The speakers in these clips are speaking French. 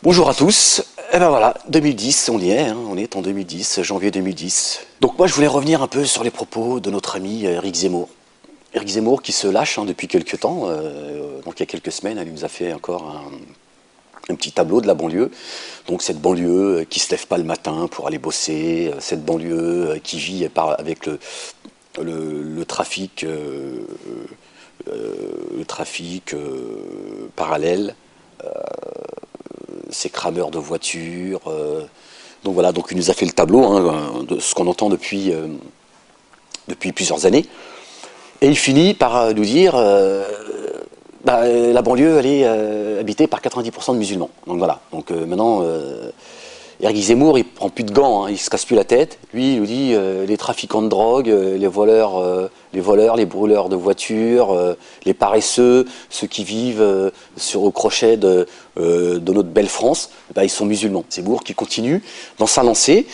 Bonjour à tous, et ben voilà, 2010, on y est, hein, on est en 2010, janvier 2010. Donc moi je voulais revenir un peu sur les propos de notre ami Éric Zemmour. Éric Zemmour qui se lâche depuis quelques temps, donc il y a quelques semaines, il nous a fait encore un petit tableau de la banlieue. Donc cette banlieue qui se lève pas le matin pour aller bosser, cette banlieue qui vit avec le trafic, parallèle, ces crameurs de voitures. Donc voilà, donc il nous a fait le tableau de ce qu'on entend depuis plusieurs années. Et il finit par nous dire la banlieue, elle est habitée par 90% de musulmans. Donc voilà, donc maintenant, Éric Zemmour, il prend plus de gants, il se casse plus la tête. Lui, il nous dit les trafiquants de drogue, les voleurs, les brûleurs de voitures, les paresseux, ceux qui vivent au crochet de notre belle France, ils sont musulmans. Zemmour qui continue dans sa lancée.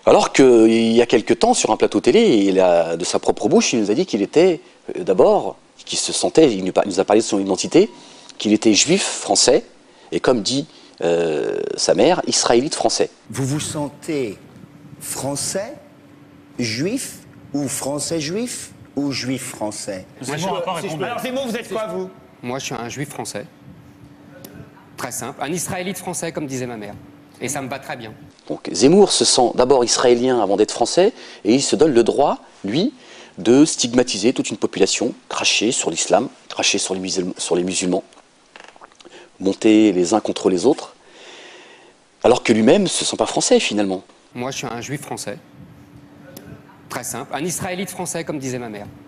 Alors qu'il y a quelque temps, sur un plateau télé, de sa propre bouche, il nous a dit qu'il était d'abord, qu'il se sentait, il nous a parlé de son identité, qu'il était juif français, et comme dit sa mère, israélite français. Vous vous sentez français, juif, ou français juif, ou juif français? Alors Zemmour, vous êtes quoi, vous? Moi, je suis un juif français. Très simple. Un israélite français, comme disait ma mère. Et ça me va très bien. Donc Zemmour se sent d'abord israélien avant d'être français, et il se donne le droit, lui, de stigmatiser toute une population, cracher sur l'islam, cracher sur les musulmans, monter les uns contre les autres, alors que lui-même ne se sent pas français finalement. Moi, je suis un juif français. Très simple. Un israélite français, comme disait ma mère.